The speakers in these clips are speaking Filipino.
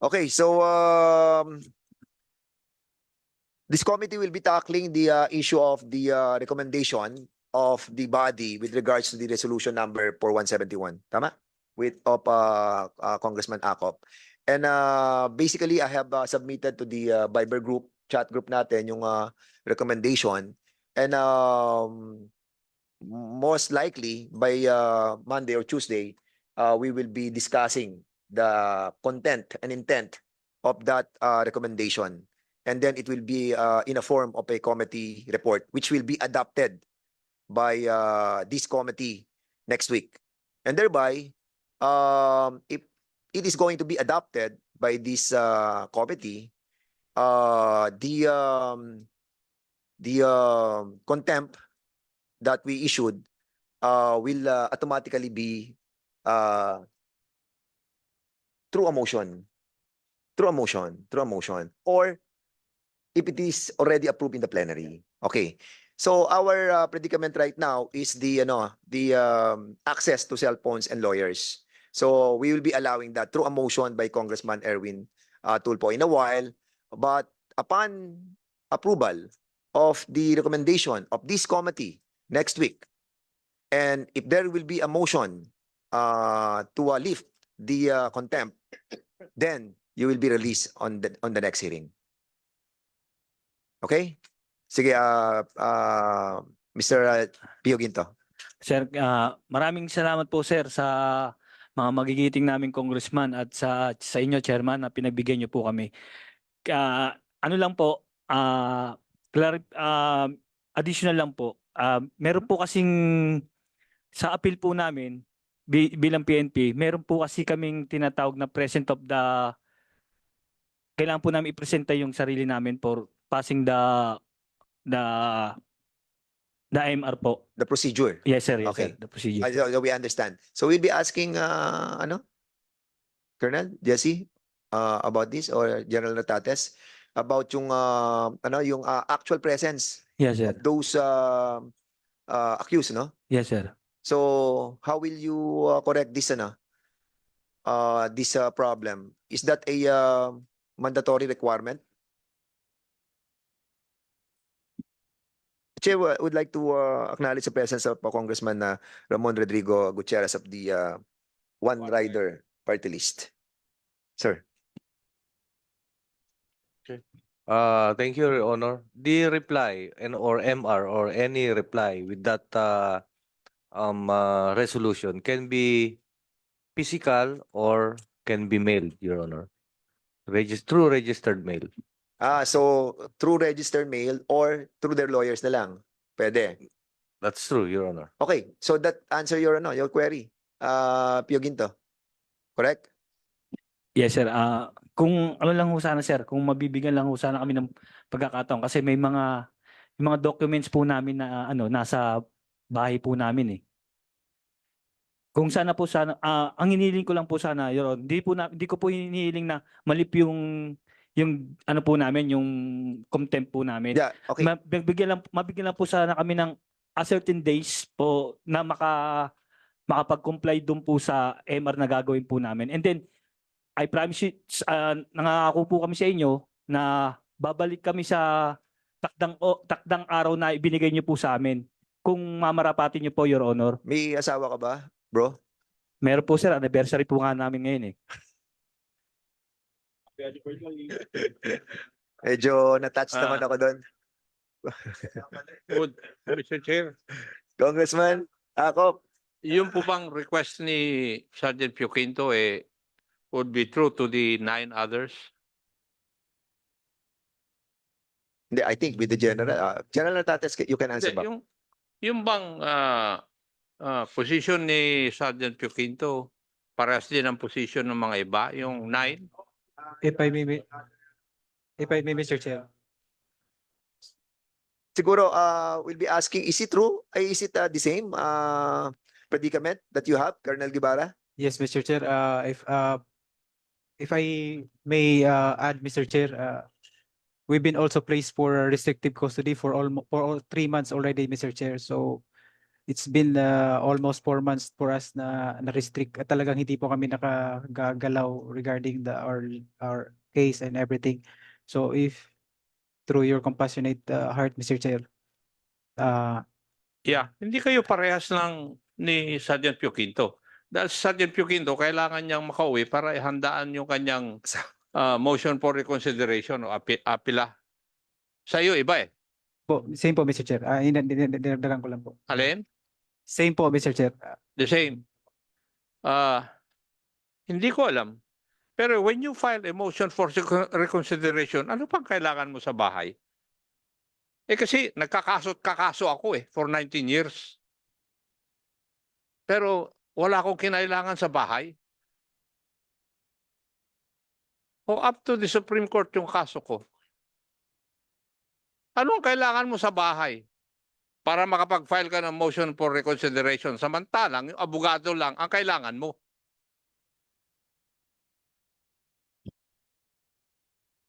Okay, so this committee will be tackling the issue of the recommendation of the body with regards to the resolution number 4171. Tama? With Congressman Acop. And basically, I have submitted to the Viber group, chat group natin, yung recommendation. And most likely, by Monday or Tuesday, we will be discussing the content and intent of that recommendation. And then it will be in a form of a committee report, which will be adopted by this committee next week. And thereby, if it is going to be adopted by this committee, the contempt that we issued will automatically be through a motion, or if it is already approved in the plenary. Okay. So our predicament right now is the access to cell phones and lawyers. So we will be allowing that through a motion by Congressman Erwin Tulfo in a while. But upon approval of the recommendation of this committee next week, and if there will be a motion to lift the contempt, then you will be released on the next hearing. Okay? Sige, Mr. Pio Ginto. Sir, maraming salamat po sir sa mga magigiting naming congressman at sa inyo chairman na pinagbigyan niyo po kami. Ano lang po, additional lang po. Meron po kasing sa appeal po namin bilang PNP, meron po kasi kaming tinatawag na present of the, kailangan po namin ipresenta yung sarili namin for passing the MR po. The procedure. Yes sir, yes Okay. sir, the procedure. We understand. So we'll be asking Colonel Jesse about this, or General Natates about yung yung actual presence Yes sir. of those accused, no? Yes sir. So how will you correct this this problem? Is that a mandatory requirement? Chair would like to acknowledge the presence of Congressman Ramon Rodrigo Gutierrez of the One Rider Party List. Sir. Thank you, Your Honor. The reply or MR or any reply with that resolution can be physical or can be mailed, Your Honor. Through registered mail. So through registered mail or through their lawyers na lang. Pwede. That's true, Your Honor. Okay, so that answer your query. Pio Ginto. Correct? Yes sir. Kung ano lang ho sana sir, kung mabibigyan lang ho sana kami ng pagkakataon kasi may mga documents po namin na nasa bahay po namin eh. Kung sana po sana ang hinihiling ko lang po sana, Your Honor, hindi ko po hinihiling na malip yung ano po namin, yung contempt po namin. Yeah, okay. Mabigyan lang po sana kami ng a certain days po na makapag-comply doon po sa MR na gagawin po namin. And then I promise you, nangako po kami sa inyo na babalik kami sa takdang araw na ibinigay niyo po sa amin. Kung mamarapatin niyo po, Your Honor. May asawa ka ba, bro? Meron po sir, anniversary po nga namin ngayon eh. Medyo na-touch naman ako doon. Good, Mr. Chair. Congressman Acop. Yung po bang request ni Sergeant Pio Quinto would be true to the 9 others? Hindi, I think with the General. General Natates, you can answer ba? Yung bang position ni Sergeant Pio Quinto, parehas din ang position ng mga iba, yung 9? If I may, Mr. Chair. Siguro, we'll be asking, is it true? Is it the same predicament that you have, Colonel Guevara? Yes, Mr. Chair. If I may add, Mr. Chair, we've been also placed for restrictive custody for all 3 months already, Mr. Chair. So it's been almost 4 months for us na restrict at talagang hindi po kami nakagalaw regarding our case and everything. So if through your compassionate heart, Mr. Chair, Yeah, hindi kayo parehas lang ni Sergeant Pio Quinto. Dahil si Sergeant Pio Quinto, kailangan niyang makauwi para ihandaan yung kanyang motion for reconsideration o apila. Sa iyo, iba eh. same po, Mr. Chair. Dinagdagan ko lang po. Alin? Same po, Mr. Chair. The same. Hindi ko alam. Pero when you file a motion for reconsideration, ano pang kailangan mo sa bahay? Eh kasi nagkakaso at kakaso ako for 19 years. Pero wala akong kinailangan sa bahay. O up to the Supreme Court yung kaso ko. Anong kailangan mo sa bahay para makapag-file ka ng motion for reconsideration? Samantalang yung abogado lang ang kailangan mo.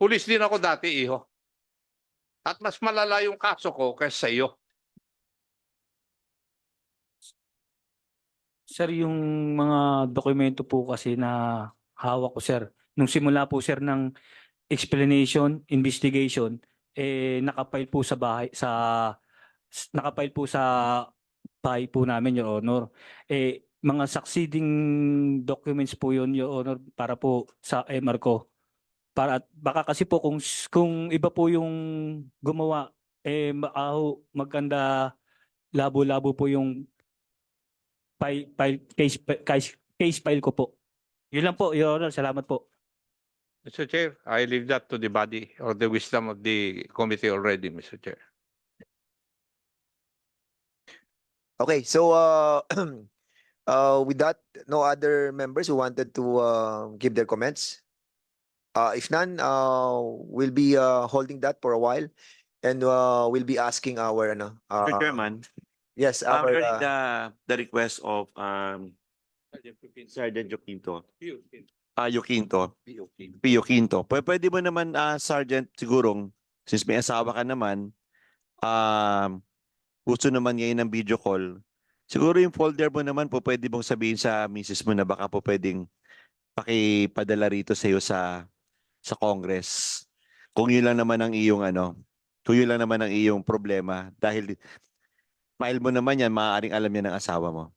Pulis din ako dati, iho. At mas malala yung kaso ko kaysa sa iyo. Sir, yung mga dokumento po kasi na hawak ko, sir, nung simula po, sir, ng explanation, investigation, nakapile po sa bahay, nakapile po sa bahay po namin, Your Honor. Mga succeeding documents po yun, Your Honor, para po sa MR ko. Baka kasi po kung iba po yung gumawa, maganda labo-labo po yung case file ko po. Yun lang po, Your Honor. Salamat po. Mr. Chair, I leave that to the body or the wisdom of the committee already, Mr. Chair. Okay, so with that, no other members who wanted to give their comments? If none, we'll be holding that for a while, and we'll be asking our Mr. Chairman, yes, our regarding the request of Sergeant Joquinto, Yoquinto, Pio Quinto. Pwede mo naman, Sergeant, sigurong, since may asawa ka naman, gusto naman ngayon ng video call, siguro yung folder mo naman po pwede mong sabihin sa misis mo na baka po pwedeng pakipadala rito sa iyo sa Congress. Kung yun lang naman ang iyong kung yun lang naman ang iyong problema, dahil file mo naman yan, maaaring alam niya ng asawa mo.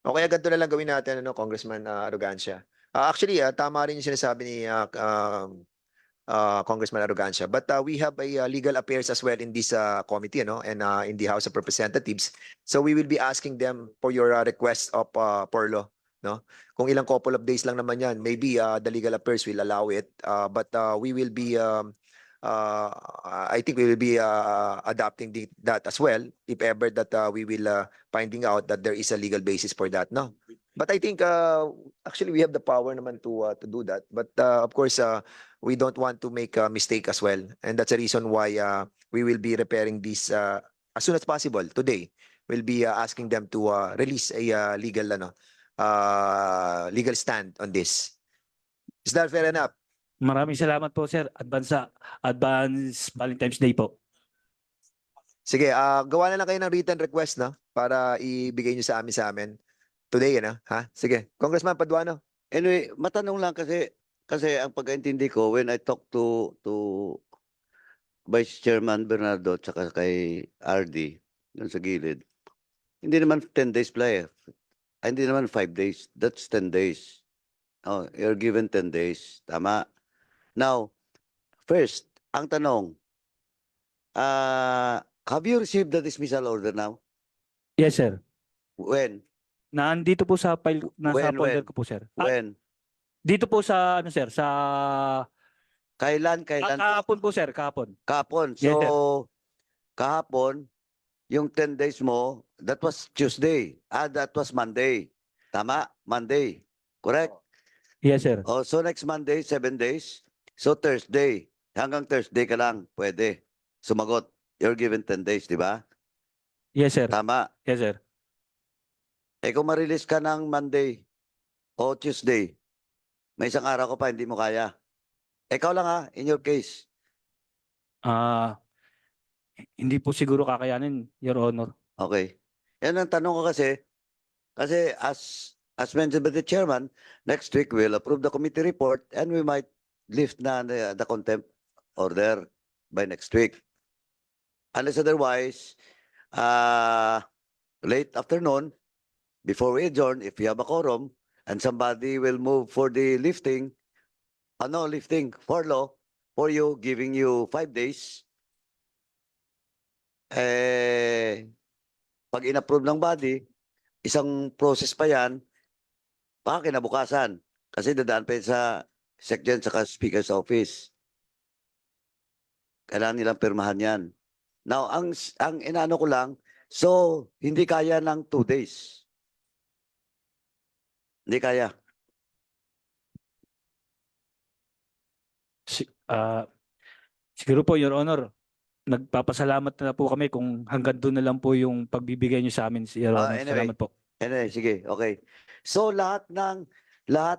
Okay, ganito na lang gawin natin, Congressman Arrogancia. Actually, tama rin yung sinasabi ni Congressman Arrogancia. But we have a legal affairs as well in this committee, and in the House of Representatives. So we will be asking them for your request of Porlo. No? Kung ilang couple of days lang naman yan, maybe the legal affairs will allow it. But we will be, I think we will be adopting that as well, if ever that we will finding out that there is a legal basis for that. No? But I think actually we have the power naman to do that. But of course, we don't want to make a mistake as well. And that's the reason why we will be repairing this as soon as possible today. We'll be asking them to release a legal legal stand on this. Is that fair enough? Maraming salamat po, sir. Advance Valentine's Day po. Sige, gawa na lang kayo ng written request, para ibigay nyo sa amin. Today, ha? Sige. Congressman Paduano. Anyway, matanong lang kasi ang pagkaintindi ko when I talk to Vice Chairman Bernardo tsaka kay RD dun sa gilid, hindi naman 10 days play. Hindi naman 5 days. That's 10 days. Oh, you're given 10 days. Tama. Now, first, ang tanong, have you received the dismissal order now? Yes, sir. When? Nandito po sa file, nasa When? folder ko po, sir. When? Dito po sa, sir, sa... Kailan? Kahapon po, sir, kahapon. Kahapon. Yes, sir. So, kahapon, yung 10 days mo, that was Tuesday. That was Monday. Tama? Monday. Correct? Yes, sir. Oh, so next Monday, 7 days. So Thursday. Hanggang Thursday ka lang. Pwede. Sumagot. You're given 10 days, di ba? Yes, sir. Tama. Yes, sir. Eh kung ma-release ka ng Monday o Tuesday, may isang araw ko pa, hindi mo kaya. Ikaw lang in your case. Hindi po siguro kakayanin, Your Honor. Okay. Yan ang tanong ko kasi as mentioned by the chairman, next week we'll approve the committee report and we might lift na the contempt order by next week. Unless otherwise, late afternoon, before we adjourn, if we have a quorum and somebody will move for the lifting, furlough for you, giving you 5 days, pag in-approve ng body, isang process pa yan, baka kinabukasan. Kasi dadaan pa yun sa SecGen sa Speaker's Office. Kailangan nilang pirmahan yan. Now, ang inaano ko lang, so hindi kaya ng 2 days. Hindi kaya. Siguro po, Your Honor, nagpapasalamat na po kami kung hanggang doon na lang po yung pagbibigay niyo sa amin, Your Honor. Anyway. Salamat po. Anyway, sige, okay. So lahat ng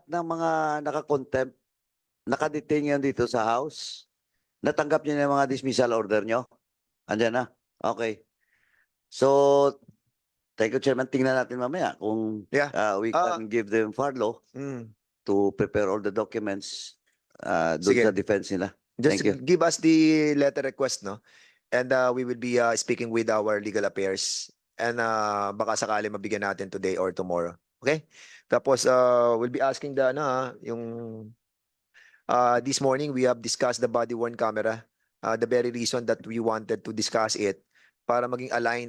mga naka-contempt, naka-detain yan dito sa House, natanggap niyo na yung mga dismissal order niyo? Andiyan na? Okay. So, thank you, Chairman. Tingnan natin mamaya kung Yeah. we can give them furlough Mm. to prepare all the documents doon Sige. sa defense nila. Just Thank you. give us the letter request, no? And we will be speaking with our legal affairs. And baka sakali mabigyan natin today or tomorrow. Okay? Tapos we'll be asking this morning we have discussed the body worn camera. The very reason that we wanted to discuss it para maging aligned